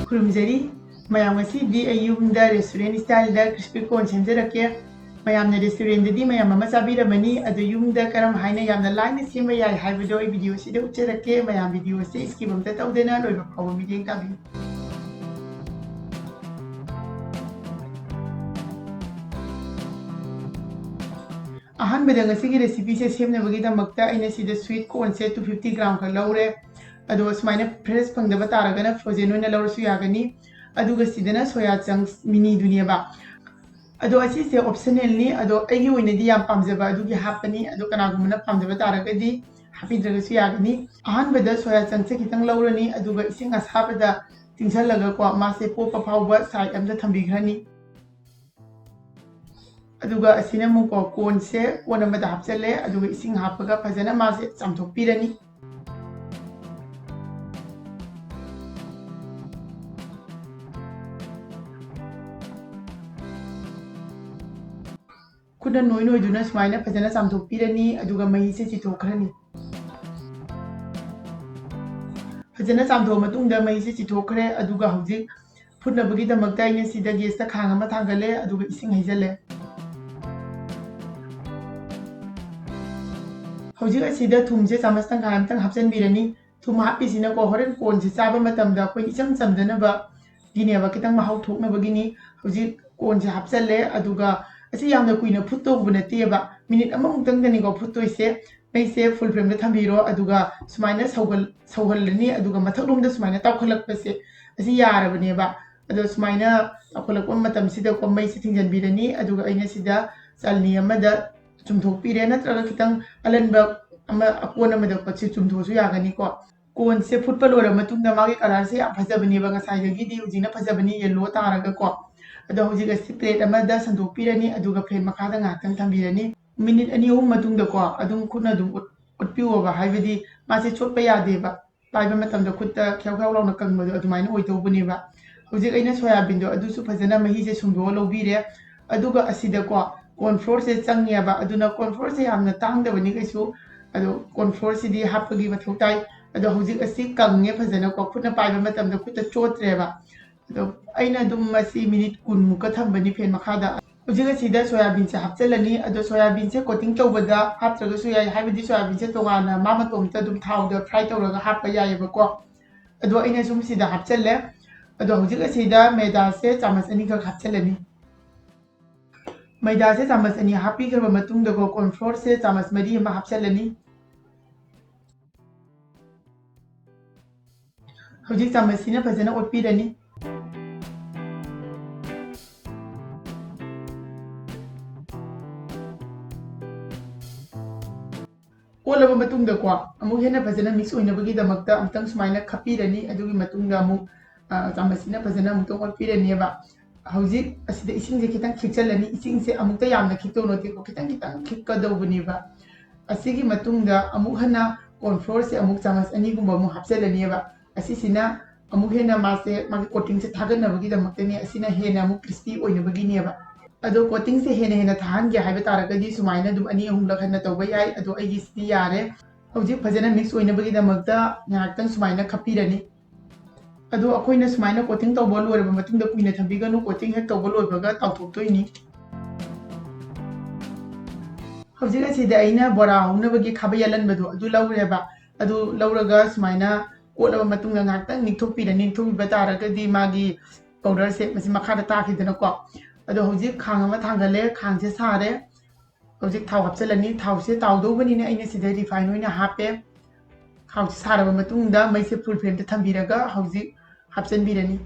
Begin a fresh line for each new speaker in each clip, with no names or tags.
ꯈꯨꯔꯨꯝꯖꯔꯤ ꯃꯌꯥꯝ ꯉꯁꯤꯗꯤ ꯑꯩ ꯌꯨꯝꯗ ꯔꯦꯁꯇꯨꯔꯦꯟ ꯁ꯭ꯇꯥꯏꯜꯗ ꯀ꯭रिꯁꯄꯤ ꯀꯣꯔꯟ ꯁꯦꯝꯖꯔꯛꯀꯦ ꯃꯌꯥꯝꯅ ꯔꯦꯁꯇꯨꯔꯦꯟꯗꯗꯤ ꯃꯌꯥꯝ ꯑꯃ ꯆꯥꯕꯤꯔꯝꯃꯅꯤ ꯑꯗꯨ ꯌꯨꯝꯗ ꯀꯔꯝ ꯍꯥꯏꯅ ꯌꯥꯝꯅ ꯂꯥꯏꯅ ꯁꯦꯝꯕ ꯌꯥꯏ ꯍꯥꯏꯕꯗꯣ ꯑꯩ ꯚꯤꯗꯤꯑꯣꯁꯤꯗ ꯎꯠꯆꯔꯛꯀꯦ ꯃꯌꯥꯝ ꯚꯤꯗꯤꯑꯣꯁꯦ ꯁ꯭ꯀꯤꯞ ꯑꯝꯇ ꯇꯧꯗꯅ ꯂꯣꯏꯕ ꯐꯥꯎꯕ ꯃꯤꯠꯌꯦꯡ ꯇꯥꯕꯤꯌꯨ ꯑꯍꯥꯟꯕꯗ ꯉꯁꯤꯒꯤ ꯔꯦꯁꯤꯄꯤꯁꯦ ꯁꯦꯝꯅꯕꯒꯤꯗꯃꯛꯇ ꯑꯩꯅ ꯁꯤꯗ ꯁ꯭ꯋꯤꯠ ꯀꯣꯔꯟꯁꯦ 250 ꯒ꯭ꯔꯥꯝ ꯈꯛ ꯂꯧꯔꯦ ꯑꯗꯣ ꯁꯨꯃꯥꯏꯅ ꯐ꯭ꯔꯦꯁ ꯐꯪꯗꯕ ꯇꯥꯔꯒꯅ ꯐ꯭ꯔꯣꯖꯦꯟ ꯑꯣꯏꯅ ꯂꯧꯔꯁꯨ ꯌꯥꯒꯅꯤ ꯑꯗꯨꯒ ꯁꯤꯗꯅ ꯁꯣꯌꯥ ꯆꯪꯛꯁ ꯃꯤꯅꯤꯗꯨꯅꯦꯕ ꯑꯗꯣ ꯑꯁꯤꯁꯦ ꯑꯣꯞꯁꯅꯦꯜꯅꯤ ꯑꯗꯣ ꯑꯩꯒꯤ ꯑꯣꯏꯅꯗꯤ ꯌꯥꯝ ꯄꯥꯝꯖꯕ ꯑꯗꯨꯒꯤ ꯍꯥꯞꯄꯅꯤ ꯑꯗꯣ ꯀꯅꯥꯒꯨꯝꯕꯅ ꯄꯥꯝꯖꯕ ꯇꯥꯔꯒꯗꯤ ꯍꯥꯞꯄꯤꯗ꯭ꯔꯒꯁꯨ ꯌꯥꯒꯅꯤ ꯑꯍꯥꯟꯕꯗ ꯁꯣꯌꯥ ꯆꯪꯛꯁꯦ ꯈꯤꯇꯪ ꯂꯧꯔꯅꯤ ꯑꯗꯨꯒ ꯏꯁꯤꯡ ꯑꯁꯥꯕꯗ ꯇꯤꯡꯁꯜꯂꯒꯀꯣ ꯃꯥꯁꯦ ꯄꯣꯞꯄ ꯐꯥꯎꯕ ꯁꯥꯏꯠ ꯑꯝꯗ ꯊꯝꯕꯤꯈ꯭ꯔꯅꯤ ꯑꯗꯨꯒ ꯑꯁꯤꯅ ꯑꯃꯨꯛꯀꯣ ꯀꯣꯔꯟꯁꯦ ꯀꯣꯟ ꯑꯃꯗ ꯍꯥꯞꯆꯜꯂꯦ ꯑꯗꯨꯒ ꯏꯁꯤꯡ ꯍꯥꯞꯄꯒ ꯐꯖꯅ ꯃꯥꯁꯦ ꯆꯥꯝꯊꯣꯛꯄꯤꯔꯅꯤ ꯈꯨꯠꯅ ꯅꯣꯏꯗꯨꯅ ꯁꯨꯃꯥꯏꯅ ꯐꯖꯅ ꯆꯥꯝꯊꯣꯛꯄꯤꯔꯅꯤ ꯑꯗꯨꯒ ꯃꯍꯤꯁꯦ ꯆꯤꯊꯣꯛꯈ꯭ꯔꯅꯤ ꯐꯖꯅ ꯆꯥꯝꯊꯣꯛꯑ ꯃꯇꯨꯡꯗ ꯃꯍꯤꯁꯦ ꯆꯤꯊꯣꯛꯈ꯭ꯔꯦ ꯑꯗꯨꯒ ꯍꯧꯖꯤꯛ ꯐꯨꯠꯅꯕꯒꯤꯗꯃꯛꯇ ꯑꯩꯅ ꯁꯤꯗ ꯒꯦꯁꯇ ꯈꯥꯡ ꯑꯃ ꯊꯥꯡꯒꯠꯂꯦ ꯑꯗꯨꯒ ꯏꯁꯤꯡ ꯍꯩꯖꯜꯂꯦ ꯍꯧꯖꯤꯛ ꯑꯁꯤꯗ ꯊꯨꯝꯁꯦ ꯆꯥꯃꯁ ꯇꯪꯈꯥꯏ ꯑꯃꯇꯪ ꯍꯥꯞꯆꯤꯟꯕꯤꯔꯅꯤ ꯊꯨꯝ ꯍꯥꯞꯄꯤꯁꯤꯅꯀꯣ ꯍꯣꯔꯦꯟ ꯀꯣꯔꯟꯁꯦ ꯆꯥꯕ ꯃꯇꯝꯗ ꯑꯩꯈꯣꯏ ꯏꯆꯝ ꯆꯝꯗꯅꯕꯒꯤꯅꯦꯕ ꯈꯤꯇꯪ ꯃꯍꯥꯎ ꯊꯣꯛꯅꯕꯒꯤꯅꯤ ꯍꯧꯖꯤꯛ ꯀꯣꯔꯟꯁꯦ ꯍꯥꯞꯆꯜꯂꯦ ꯑꯗꯨꯒ ꯑꯁꯤ ꯌꯥꯝꯅ ꯀꯨꯏꯅ ꯐꯨꯠꯇꯧꯕ ꯅꯠꯇꯦꯕ ꯃꯤꯅꯤꯠ ꯑꯃꯃꯨꯛꯇꯪꯗꯅꯤꯀꯣ ꯐꯨꯠꯇꯣꯏꯁꯦ ꯃꯩꯁꯦ ꯐꯨꯜ ꯐ꯭ꯂꯦꯝꯗ ꯊꯝꯕꯤꯔꯣ ꯑꯗꯨꯒ ꯁꯨꯃꯥꯏꯅ ꯁꯧꯍꯜꯂꯅꯤ ꯑꯗꯨꯒ ꯃꯊꯛꯂꯣꯝꯗ ꯁꯨꯃꯥꯏꯅ ꯇꯥꯎꯈꯠꯂꯛꯄꯁꯦ ꯑꯁꯤ ꯌꯥꯔꯕꯅꯦꯕ ꯑꯗꯣ ꯁꯨꯃꯥꯏꯅ ꯇꯥꯎꯈꯠꯂꯛꯄ ꯃꯇꯝꯁꯤꯗꯀꯣ ꯃꯩꯁꯦ ꯊꯤꯡꯖꯤꯟꯕꯤꯔꯅꯤ ꯑꯗꯨꯒ ꯑꯩꯅ ꯁꯤꯗ ꯆꯜꯅꯤ ꯑꯃꯗ ꯆꯨꯝꯊꯣꯛꯄꯤꯔꯦ ꯅꯠꯇ꯭ꯔꯒ ꯈꯤꯇꯪ ꯑꯂꯟꯕ ꯑꯃ ꯑꯀꯣꯟ ꯑꯃꯗ ꯄꯣꯠꯁꯦ ꯆꯨꯝꯊꯣꯛꯑꯁꯨ ꯌꯥꯒꯅꯤꯀꯣ ꯀꯣꯟꯁꯦ ꯐꯨꯠꯄ ꯂꯣꯏꯔꯕ ꯃꯇꯨꯡꯗ ꯃꯥꯒꯤ ꯀꯂꯔꯁꯦ ꯌꯥꯝ ꯐꯖꯕꯅꯦꯕ ꯉꯁꯥꯏꯗꯒꯤꯗꯤ ꯍꯧꯖꯤꯛꯅ ꯐꯖꯕꯅꯤ ꯌꯦꯜꯂꯣ ꯇꯥꯔꯒꯀꯣ ꯑꯗꯣ ꯍꯧꯖꯤꯛ ꯑꯁꯤ ꯄ꯭ꯂꯦꯠ ꯑꯃꯗ ꯁꯟꯗꯣꯛꯄꯤꯔꯅꯤ ꯑꯗꯨꯒ ꯐꯦꯟ ꯃꯈꯥꯗ ꯉꯥꯏꯍꯥꯛꯇꯪ ꯊꯝꯕꯤꯔꯅꯤ ꯃꯤꯅꯤꯠ 2-3 ꯃꯇꯨꯡꯗꯀꯣ ꯑꯗꯨꯝ ꯈꯨꯠꯅ ꯑꯗꯨꯝ ꯎꯠꯄꯤꯌꯣꯕ ꯍꯥꯏꯕꯗꯤ ꯃꯥꯁꯦ ꯆꯣꯠꯄ ꯌꯥꯗꯦꯕ ꯄꯥꯏꯕ ꯃꯇꯝꯗ ꯈꯨꯠꯇ ꯈ꯭याव ꯈ्याव ꯂꯥꯎꯅ ꯀꯪꯕꯗꯣ ꯑꯗꯨꯃꯥꯏꯅ ꯑꯣꯏꯗꯧꯕꯅꯦꯕ ꯍꯧꯖꯤꯛ ꯑꯩꯅ ꯁꯣꯌꯥꯕꯤꯟꯗꯣ ꯑꯗꯨꯁꯨ ꯐꯖꯅ ꯃꯍꯤꯁꯦ ꯁꯨꯝꯗꯣꯛꯑ ꯂꯧꯕꯤꯔꯦ ꯑꯗꯨꯒ ꯑꯁꯤꯗꯀꯣ ꯀꯣꯔꯟꯐ꯭ꯂꯣꯔꯁꯦ ꯆꯪꯉꯦꯕ ꯑꯗꯨꯅ ꯀꯣꯔꯟꯐ꯭ꯂꯣꯔꯁꯦ ꯌꯥꯝꯅ ꯇꯥꯡꯗꯕꯅꯤ ꯀꯩꯁꯨ ꯑꯗꯣ ꯀꯣꯔꯟꯐ꯭ꯂꯣꯔꯁꯤꯗꯤ ꯍꯥꯞꯄꯒꯤ ꯃꯊꯧ ꯇꯥꯏ ꯑꯗꯣ ꯍꯧꯖꯤꯛ ꯑꯁꯤ ꯀꯪꯉꯦ ꯐꯖꯅꯀꯣ ꯈꯨꯠꯅ ꯄꯥꯏꯕ ꯃꯇꯝꯗ ꯈꯨꯠꯇ ꯆꯣꯠꯇ꯭ꯔꯦꯕ ꯑꯗꯣ ꯑꯩꯅ ꯑꯗꯨꯝ ꯃꯁꯤ ꯃꯤꯅꯤꯠ 10 ꯃꯨꯛꯀ ꯊꯝꯕꯅꯤ ꯐꯦꯟ ꯃꯈꯥꯗ ꯍꯧꯖꯤꯛ ꯑꯁꯤꯗ ꯁꯣꯌꯥꯕꯤꯟꯁꯦ ꯍꯥꯞꯆꯜꯂꯅꯤ ꯑꯗꯣ ꯁꯣꯌꯥꯕꯤꯟꯁꯦ ꯀꯣꯇꯤꯡ ꯇꯧꯕꯗ ꯍꯥꯞꯇ꯭ꯔꯒꯁꯨ ꯌꯥꯏ ꯍꯥꯏꯕꯗꯤ ꯁꯣꯌꯥꯕꯤꯟꯁꯦ ꯇꯣꯉꯥꯟꯅ ꯃꯥ ꯃꯇꯣꯝꯇ ꯑꯗꯨꯝ ꯊꯥꯎꯗ ꯐ꯭ꯔꯥꯏ ꯇꯧꯔꯒ ꯍꯥꯞꯄ ꯌꯥꯏꯑꯕꯀꯣ ꯑꯗꯣ ꯑꯩꯅ ꯁꯨꯝ ꯁꯤꯗ ꯍꯥꯞꯆꯜꯂꯦ ꯑꯗꯣ ꯍꯧꯖꯤꯛ ꯑꯁꯤꯗ ꯃꯩꯗꯥꯁꯦ ꯆꯥꯃꯁ 2 ꯈꯛ ꯍꯥꯞꯆꯜꯂꯅꯤ ꯃꯩꯗꯥꯁꯦ ꯆꯥꯃꯁ 2 ꯍꯥꯞꯄꯤꯈ꯭ꯔꯕ ꯃꯇꯨꯡꯗꯀꯣ ꯀꯣꯔꯟꯐ꯭ꯂꯣꯔꯁꯦ ꯆꯥꯃꯁ 4 ꯑꯃ ꯍꯥꯞꯆꯜꯂꯅꯤ ꯍꯧꯖꯤꯛ ꯆꯥꯃꯁꯁꯤꯅ ꯐꯖꯅ ꯑꯣꯠꯄꯤꯔꯅꯤ ꯑꯣꯠꯂꯕ ꯃꯇꯨꯡꯗꯀꯣ ꯑꯃꯨꯛ ꯍꯦꯟꯅ ꯐꯖꯅ ꯃꯤꯛꯁ ꯑꯣꯏꯅꯕꯒꯤꯗꯃꯛꯇ ꯑꯃꯨꯛꯇꯪ ꯁꯨꯃꯥꯏꯅ ꯈꯞꯄꯤꯔꯅꯤ ꯑꯗꯨꯒꯤ ꯃꯇꯨꯡꯗ ꯑꯃꯨꯛ ꯆꯥꯃꯁꯁꯤꯅ ꯐꯖꯅ ꯑꯃꯨꯛꯇꯪ ꯑꯣꯠꯄꯤꯔꯅꯤꯕ ꯍꯧꯖꯤꯛ ꯑꯁꯤꯗ ꯏꯁꯤꯡꯁꯦ ꯈꯤꯇꯪ ꯈꯤꯛꯆꯜꯂꯅꯤ ꯏꯁꯤꯡꯁꯦ ꯑꯃꯨꯛꯇ ꯌꯥꯝꯅ ꯈꯤꯛꯇꯧ ꯅꯠꯇꯦꯀꯣ ꯈꯤꯇꯪ ꯈꯤꯇꯪ ꯈꯤꯛꯀꯗꯧꯕꯅꯦꯕ ꯑꯁꯤꯒꯤ ꯃꯇꯨꯡꯗ ꯑꯃꯨꯛ ꯍꯟꯅ ꯀꯣꯔꯟꯐ꯭ꯂꯣꯔꯁꯦ ꯑꯃꯨꯛ ꯆꯥꯃꯁ 2ꯒꯨꯝꯕ ꯑꯃꯨꯛ ꯍꯥꯞꯆꯜꯂꯅꯤꯕ ꯑꯁꯤꯁꯤꯅ ꯑꯃꯨꯛ ꯍꯦꯟꯅ ꯃꯥꯁꯦ ꯃꯥꯒꯤ ꯀꯣꯇꯤꯡꯁꯦ ꯊꯥꯒꯠꯅꯕꯒꯤꯗꯃꯛꯇꯅꯤ ꯑꯁꯤꯅ ꯍꯦꯟꯅ ꯑꯃꯨꯛ ꯀ꯭रिꯁꯄꯤ ꯑꯣꯏꯅꯕꯒꯤꯅꯦꯕ ꯑꯗꯣ ꯀꯣꯇꯤꯡꯁꯦ ꯍꯦꯟꯅ ꯊꯥꯍꯟꯒꯦ ꯍꯥꯏꯕ ꯇꯥꯔꯒꯗꯤ ꯁꯨꯃꯥꯏꯅ ꯑꯗꯨꯝ 2-3 ꯍꯟꯅ ꯇꯧꯕ ꯌꯥꯏ ꯑꯗꯣ ꯑꯩꯒꯤꯁꯤꯗꯤ ꯌꯥꯔꯦ ꯍꯧꯖꯤꯛ ꯐꯖꯅ ꯃꯤꯛꯁ ꯑꯣꯏꯅꯕꯒꯤꯗꯃꯛꯇ ꯉꯥꯏꯍꯥꯛꯇꯪ ꯁꯨꯃꯥꯏꯅ ꯈꯞꯄꯤꯔꯅꯤ ꯑꯗꯣ ꯑꯩꯈꯣꯏꯅ ꯁꯨꯃꯥꯏꯅ ꯀꯣꯇꯤꯡ ꯇꯧꯕ ꯂꯣꯏꯔꯕ ꯃꯇꯨꯡꯗ ꯀꯨꯏꯅ ꯊꯝꯕꯤꯒꯅꯨ ꯀꯣꯇꯤꯡ ꯍꯦꯛ ꯇꯧꯕ ꯂꯣꯏꯕꯒ ꯇꯥꯎꯊꯣꯛꯇꯣꯏꯅꯤ ꯍꯧꯖꯤꯛ ꯑꯁꯤꯗ ꯑꯩꯅ ꯕꯣꯔꯥ ꯍꯧꯅꯕꯒꯤ ꯈꯥꯕꯩ ꯑꯂꯟꯕꯗꯣ ꯑꯗꯨ ꯂꯧꯔꯦꯕ ꯑꯗꯨ ꯂꯧꯔꯒ ꯁꯨꯃꯥꯏꯅ ꯑꯣꯠꯂꯕ ꯃꯇꯨꯡꯗ ꯉꯥꯏꯍꯥꯛꯇꯪ ꯅꯤꯛꯊꯣꯛꯄꯤꯔꯅꯤ ꯅꯤꯛꯊꯣꯛꯄꯤꯕ ꯇꯥꯔꯒꯗꯤ ꯃꯥꯒꯤ ꯄꯥꯎꯗꯔꯁꯦ ꯃꯁꯤ ꯃꯈꯥꯗ ꯇꯥꯈꯤꯗꯅꯀꯣ ꯑꯗꯣ ꯍꯧꯖꯤꯛ ꯈꯥꯡ ꯑꯃ ꯊꯥꯡꯒꯠꯂꯦ ꯈꯥꯡꯁꯦ ꯁꯥꯔꯦ ꯍꯧꯖꯤꯛ ꯊꯥꯎ ꯍꯥꯞꯆꯜꯂꯅꯤ ꯊꯥꯎꯁꯦ ꯇꯥꯎꯗꯧꯕꯅꯤꯅ ꯑꯩꯅ ꯁꯤꯗ ꯔꯤꯐꯥꯏꯟ ꯑꯣꯏꯅ ꯍꯥꯞꯄꯦ ꯊꯥꯎꯁꯦ ꯁꯥꯔꯕ ꯃꯇꯨꯡꯗ ꯃꯩꯁꯦ ꯐꯨꯜ ꯐ꯭ꯂꯦꯝꯗ ꯊꯝꯕꯤꯔꯒ ꯍꯧꯖꯤꯛ ꯍꯥꯞꯆꯟꯕꯤꯔꯅꯤ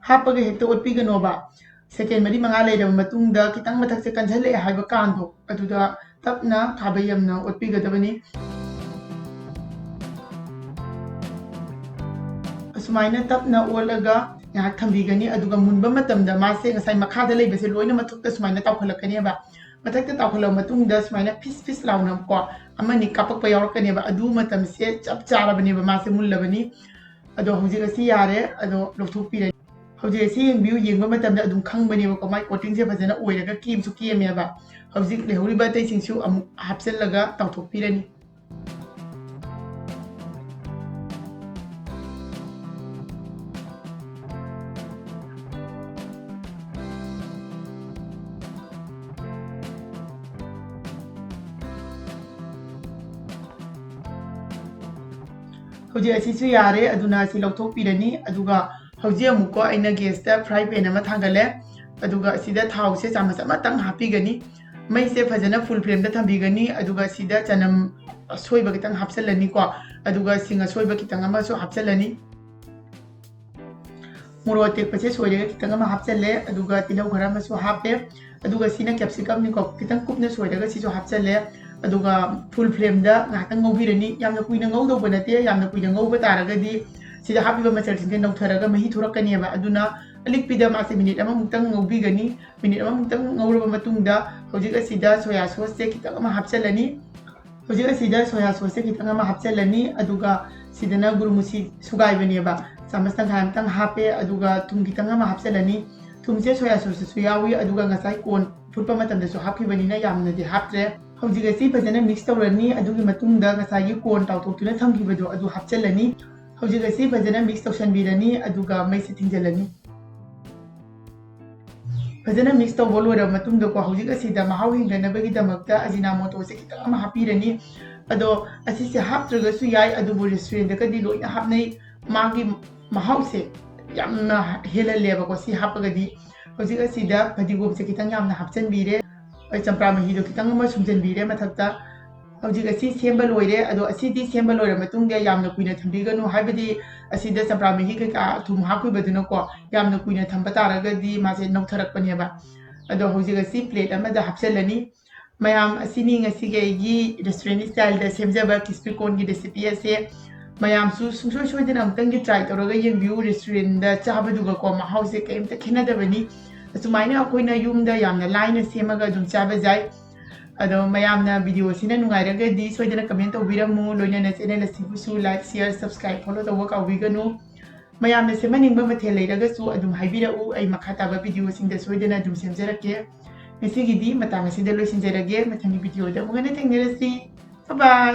ꯍꯥꯞꯄꯒ ꯍꯦꯛꯇ ꯑꯣꯠꯄꯤꯒꯅꯣꯕ ꯁꯦꯀꯦꯟ 4-5 ꯂꯩꯔꯕ ꯃꯇꯨꯡꯗ ꯈꯤꯇꯪ ꯃꯊꯛꯁꯦ ꯀꯟꯓꯜꯂꯛꯑꯦ ꯍꯥꯏꯕ ꯀꯥꯟꯗꯣ ꯑꯗꯨꯗ ꯇꯞꯅ ꯈꯥꯕꯩ ꯌꯥꯝꯅ ꯑꯣꯠꯄꯤꯒꯗꯕꯅꯤ ꯑꯁꯨꯃꯥꯏꯅ ꯇꯞꯅ ꯑꯣꯠꯂꯒ ꯉꯥꯏꯍꯥꯛ ꯊꯝꯕꯤꯒꯅꯤ ꯑꯗꯨꯒ ꯃꯨꯟꯕ ꯃꯇꯝꯗ ꯃꯥꯁꯦ ꯉꯁꯥꯏ ꯃꯈꯥꯗ ꯂꯩꯕꯁꯦ ꯂꯣꯏꯅ ꯃꯊꯛꯇ ꯁꯨꯃꯥꯏꯅ ꯇꯥꯎꯈꯠꯂꯛꯀꯅꯦꯕ ꯃꯊꯛꯇ ꯇꯥꯎꯈꯠꯂꯕ ꯃꯇꯨꯡꯗ ꯁꯨꯃꯥꯏꯅ ꯐꯤꯁ ꯐꯤꯁ ꯂꯥꯎꯅ ꯀꯣ ꯑꯃꯅꯤ ꯀꯥꯞꯄꯛꯄ ꯌꯥꯎꯔꯛꯀꯅꯦꯕ ꯑꯗꯨ ꯃꯇꯝꯁꯦ ꯆꯞ ꯆꯥꯔꯕꯅꯦꯕ ꯃꯥꯁꯦ ꯃꯨꯜꯂꯕꯅꯤ ꯑꯗꯣ ꯍꯧꯖꯤꯛ ꯑꯁꯤ ꯌꯥꯔꯦ ꯑꯗꯣ ꯂꯧꯊꯣꯛꯄꯤꯔꯅꯤ ꯍꯧꯖꯤꯛ ꯑꯁꯤ ꯌꯦꯡꯕꯤꯌꯨ ꯌꯦꯡꯕ ꯃꯇꯝꯗ ꯑꯗꯨꯝ ꯈꯪꯕꯅꯦꯕꯀꯣ ꯃꯥꯏ ꯀꯣꯇꯤꯡꯁꯦ ꯐꯖꯅ ꯑꯣꯏꯔꯒ ꯀꯦꯝꯁꯨ ꯀꯦꯝꯃꯦꯕ ꯍꯧꯖꯤꯛ ꯂꯩꯍꯧꯔꯤꯕ ꯑꯇꯩꯁꯤꯡꯁꯨ ꯑꯃꯨꯛ ꯍꯥꯞꯆꯜꯂꯒ ꯇꯥꯎꯊꯣꯛꯄꯤꯔꯅꯤ ꯍꯧꯖꯤꯛ ꯑꯁꯤꯁꯨ ꯌꯥꯔꯦ ꯑꯗꯨꯅ ꯑꯁꯤ ꯂꯧꯊꯣꯛꯄꯤꯔꯅꯤ ꯑꯗꯨꯒ ꯍꯧꯖꯤꯛ ꯑꯃꯨꯛꯀ ꯑꯩꯅ ꯒꯦꯁꯇ ꯐ꯭ꯔꯥꯏ ꯄꯦꯟ ꯑꯃ ꯊꯥꯡꯒꯠꯂꯦ ꯑꯗꯨꯒ ꯑꯁꯤꯗ ꯊꯥꯎꯁꯦ ꯆꯥꯃꯁ ꯑꯃꯇꯪ ꯍꯥꯞꯄꯤꯒꯅꯤ ꯃꯩꯁꯦ ꯐꯖꯅ ꯐꯨꯜ ꯐ꯭ꯂꯦꯝꯗ ꯊꯝꯕꯤꯒꯅꯤ ꯑꯗꯨꯒ ꯁꯤꯗ ꯆꯅꯝ ꯑꯁꯣꯏꯕ ꯈꯤꯇꯪ ꯍꯥꯞꯆꯜꯂꯅꯤꯀꯣ ꯑꯗꯨꯒ ꯁꯤꯡ ꯑꯁꯣꯏꯕ ꯈꯤꯇꯪ ꯑꯃꯁꯨ ꯍꯥꯞꯆꯜꯂꯅꯤ ꯃꯣꯔꯣꯛ ꯑꯇꯦꯛꯄꯁꯦ ꯁꯣꯏꯔꯒ ꯈꯤꯇꯪ ꯑꯃ ꯍꯥꯞꯆꯜꯂꯦ ꯑꯗꯨꯒ ꯇꯤꯜꯍꯧ ꯈꯔ ꯑꯃꯁꯨ ꯍꯥꯞꯄꯦ ꯑꯗꯨꯒ ꯁꯤꯅ ꯀꯦꯞꯁꯤꯀꯝꯅꯤꯀꯣ ꯈꯤꯇꯪ ꯀꯨꯞꯅ ꯁꯣꯏꯔꯒ ꯁꯤꯁꯨ ꯍꯥꯞꯆꯜꯂꯦ ꯑꯗꯨꯒ ꯐꯨꯜ ꯐ꯭ꯂꯦꯝꯗ ꯉꯥꯏꯍꯥꯛꯇꯪ ꯉꯧꯕꯤꯔꯅꯤ ꯌꯥꯝꯅ ꯀꯨꯏꯅ ꯉꯧꯗꯧꯕ ꯅꯠꯇꯦ ꯌꯥꯝꯅ ꯀꯨꯏꯅ ꯉꯧꯕ ꯇꯥꯔꯒꯗꯤ ꯁꯤꯗ ꯍꯥꯞꯄꯤꯕ ꯃꯆꯜꯁꯤꯡꯁꯦ ꯅꯧꯊꯔꯒ ꯃꯍꯤ ꯊꯣꯔꯛꯀꯅꯦꯕ ꯑꯗꯨꯅ ꯑꯂꯤꯛꯄꯤꯗ ꯃꯥꯁꯦ ꯃꯤꯅꯤꯠ ꯑꯃꯃꯨꯛꯇꯪ ꯉꯧꯕꯤꯒꯅꯤ ꯃꯤꯅꯤꯠ ꯑꯃꯃꯨꯛꯇꯪ ꯉꯧꯔꯕ ꯃꯇꯨꯡꯗ ꯍꯧꯖꯤꯛ ꯑꯁꯤꯗ ꯁꯣꯌꯥ ꯁꯣꯁꯁꯦ ꯈꯤꯇꯪ ꯑꯃ ꯍꯥꯞꯆꯜꯂꯅꯤ ꯍꯧꯖꯤꯛ ꯑꯁꯤꯗ ꯁꯣꯌꯥ ꯁꯣꯁꯁꯦ ꯈꯤꯇꯪ ꯑꯃ ꯍꯥꯞꯆꯜꯂꯅꯤ ꯑꯗꯨꯒ ꯁꯤꯗꯅ ꯒꯨꯔꯨꯃꯨꯁꯤ ꯁꯨꯒꯥꯏꯕꯅꯦꯕ ꯆꯥꯃꯁ ꯇꯪꯈꯥꯏ ꯑꯃꯇꯪ ꯍꯥꯞꯄꯦ ꯑꯗꯨꯒ ꯊꯨꯝ ꯈꯤꯇꯪ ꯑꯃ ꯍꯥꯞꯆꯜꯂꯅꯤ ꯊꯨꯝꯁꯦ ꯁꯣꯌꯥ ꯁꯣꯁꯇꯁꯨ ꯌꯥꯎꯏ ꯑꯗꯨꯒ ꯉꯁꯥꯏ ꯀꯣꯟ ꯐꯨꯠꯄ ꯃꯇꯝꯗꯁꯨ ꯍꯥꯞꯈꯤꯕꯅꯤꯅ ꯌꯥꯝꯅꯗꯤ ꯍꯥꯞꯇ꯭ꯔꯦ ꯍꯧꯖꯤꯛ ꯑꯁꯤ ꯐꯖꯅ ꯃꯤꯛꯁ ꯇꯧꯔꯅꯤ ꯑꯗꯨꯒꯤ ꯃꯇꯨꯡꯗ ꯉꯁꯥꯏꯒꯤ ꯀꯣꯟ ꯇꯥꯎꯊꯣꯛꯇꯨꯅ ꯊꯝꯈꯤꯕꯗꯣ ꯑꯗꯨ ꯍꯥꯞꯆꯜꯂꯅꯤ ꯍꯧꯖꯤꯛ ꯑꯁꯤ ꯐꯖꯅ ꯃꯤꯛꯁ ꯇꯧꯁꯟꯕꯤꯔꯅꯤ ꯑꯗꯨꯒ ꯃꯩꯁꯦ ꯊꯤꯡꯖꯤꯜꯂꯅꯤ ꯐꯖꯅ ꯃꯤꯛꯁ ꯇꯧꯕ ꯂꯣꯏꯔꯕ ꯃꯇꯨꯡꯗꯀꯣ ꯍꯧꯖꯤꯛ ꯑꯁꯤꯗ ꯃꯍꯥꯎ ꯍꯦꯟꯒꯠꯅꯕꯒꯤꯗꯃꯛꯇ ꯑꯖꯤꯅꯥꯃꯣꯇꯣꯁꯦ ꯈꯤꯇꯪ ꯑꯃ ꯍꯥꯞꯄꯤꯔꯅꯤ ꯑꯗꯣ ꯑꯁꯤꯁꯦ ꯍꯥꯞꯇ꯭ꯔꯒꯁꯨ ꯌꯥꯏ ꯑꯗꯨꯕꯨ ꯔꯦꯁꯇꯨꯔꯦꯟꯗꯒꯗꯤ ꯂꯣꯏꯅ ꯍꯥꯞꯅꯩ ꯃꯥꯒꯤ ꯃꯍꯥꯎꯁꯦ ꯌꯥꯝꯅ ꯍꯦꯜꯍꯜꯂꯦꯕꯀꯣ ꯁꯤ ꯍꯥꯞꯄꯒꯗꯤ ꯍꯧꯖꯤꯛ ꯑꯁꯤꯗ ꯐꯗꯤꯒꯣꯝꯁꯦ ꯈꯤꯇꯪ ꯌꯥꯝꯅ ꯍꯥꯞꯆꯟꯕꯤꯔꯦ ꯆꯝꯄ꯭ꯔꯥ ꯃꯍꯤꯗꯣ ꯈꯤꯇꯪ ꯑꯃ ꯁꯨꯝꯖꯟꯕꯤꯔꯦ ꯃꯊꯛꯇ ꯍꯧꯖꯤꯛ ꯑꯁꯤ ꯁꯦꯝꯕ ꯂꯣꯏꯔꯦ ꯑꯗꯣ ꯑꯁꯤꯗꯤ ꯁꯦꯝꯕ ꯂꯣꯏꯔ ꯃꯇꯨꯡꯗ ꯌꯥꯝꯅ ꯀꯨꯏꯅ ꯊꯝꯕꯤꯒꯅꯨ ꯍꯥꯏꯕꯗꯤ ꯑꯁꯤꯗ ꯆꯝꯄ꯭ꯔꯥ ꯃꯍꯤ ꯀꯩꯀꯥ ꯊꯨꯝ ꯍꯥꯞꯈꯤꯕꯗꯨꯅꯀꯣ ꯌꯥꯝꯅ ꯀꯨꯏꯅ ꯊꯝꯕ ꯇꯥꯔꯒꯗꯤ ꯃꯥꯁꯦ ꯅꯧꯊꯔꯛꯄꯅꯦꯕ ꯑꯗꯣ ꯍꯧꯖꯤꯛ ꯑꯁꯤ ꯄ꯭ꯂꯦꯠ ꯑꯃꯗ ꯍꯥꯞꯆꯜꯂꯅꯤ ꯃꯌꯥꯝ ꯑꯁꯤꯅꯤ ꯉꯁꯤꯒꯤ ꯑꯩꯒꯤ ꯔꯦꯁꯇꯨꯔꯦꯟ ꯁ꯭ꯇꯥꯏꯜꯗ ꯁꯦꯝꯖꯕ ꯀꯤꯁꯄꯤ ꯀꯣꯔꯟꯒꯤ ꯔꯦꯁꯤꯄꯤ ꯑꯁꯦ ꯃꯌꯥꯝꯁꯨ ꯁꯨꯡꯁꯣꯏ ꯁꯣꯏꯗꯅ ꯑꯃꯨꯛꯇꯪꯗꯤ ꯇ꯭ꯔꯥꯏ ꯇꯧꯔꯒ ꯌꯦꯡꯕꯤꯌꯨ ꯔꯦꯁꯇꯨꯔꯦꯟꯗ ꯆꯥꯕꯗꯨꯒꯀꯣ ꯃꯍꯥꯎꯁꯦ ꯀꯩꯝꯇ ꯈꯦꯠꯅꯗꯕꯅꯤ ꯑꯁꯨꯃꯥꯏꯅ ꯑꯩꯈꯣꯏꯅ ꯌꯨꯝꯗ ꯌꯥꯝꯅ ꯂꯥꯏꯅ ꯁꯦꯝꯃꯒ ꯑꯗꯨꯝ ꯆꯥꯕ ꯌꯥꯏ ꯑꯗꯣ ꯃꯌꯥꯝꯅ ꯚꯤꯗꯤꯑꯣꯁꯤꯅ ꯅꯨꯡꯉꯥꯏꯔꯒꯗꯤ ꯁꯣꯏꯗꯅ ꯀꯃꯦꯟ ꯇꯧꯕꯤꯔꯝꯃꯨ ꯂꯣꯏꯅꯅ ꯆꯦꯅꯦꯜ ꯑꯁꯤꯕꯨꯁꯨ ꯂꯥꯏꯛ ꯁꯤꯌꯔ ꯁꯕꯁꯀ꯭ꯔꯥꯏꯕ ꯐꯣꯂꯣ ꯇꯧꯕ ꯀꯥꯎꯕꯤꯒꯅꯨ ꯃꯌꯥꯝꯅ ꯁꯦꯝꯍꯟꯅꯤꯡꯕ ꯃꯊꯦꯜ ꯂꯩꯔꯒꯁꯨ ꯑꯗꯨꯝ ꯍꯥꯏꯕꯤꯔꯛꯎ ꯑꯩ ꯃꯈꯥ ꯇꯥꯕ ꯚꯤꯗꯤꯑꯣꯁꯤꯡꯗ ꯁꯣꯏꯗꯅ ꯑꯗꯨꯝ ꯁꯦꯝꯖꯔꯛꯀꯦ ꯉꯁꯤꯒꯤꯗꯤ ꯃꯇꯥꯡ ꯑꯁꯤꯗ ꯂꯣꯏꯁꯤꯟꯖꯔꯒꯦ ꯃꯊꯪꯒꯤ ꯚꯤꯗꯤꯑꯣꯗ ꯑꯃꯨꯛ ꯍꯟꯅ ꯊꯦꯡꯅꯔꯁꯤ ꯕꯥꯏ ꯕꯥꯏ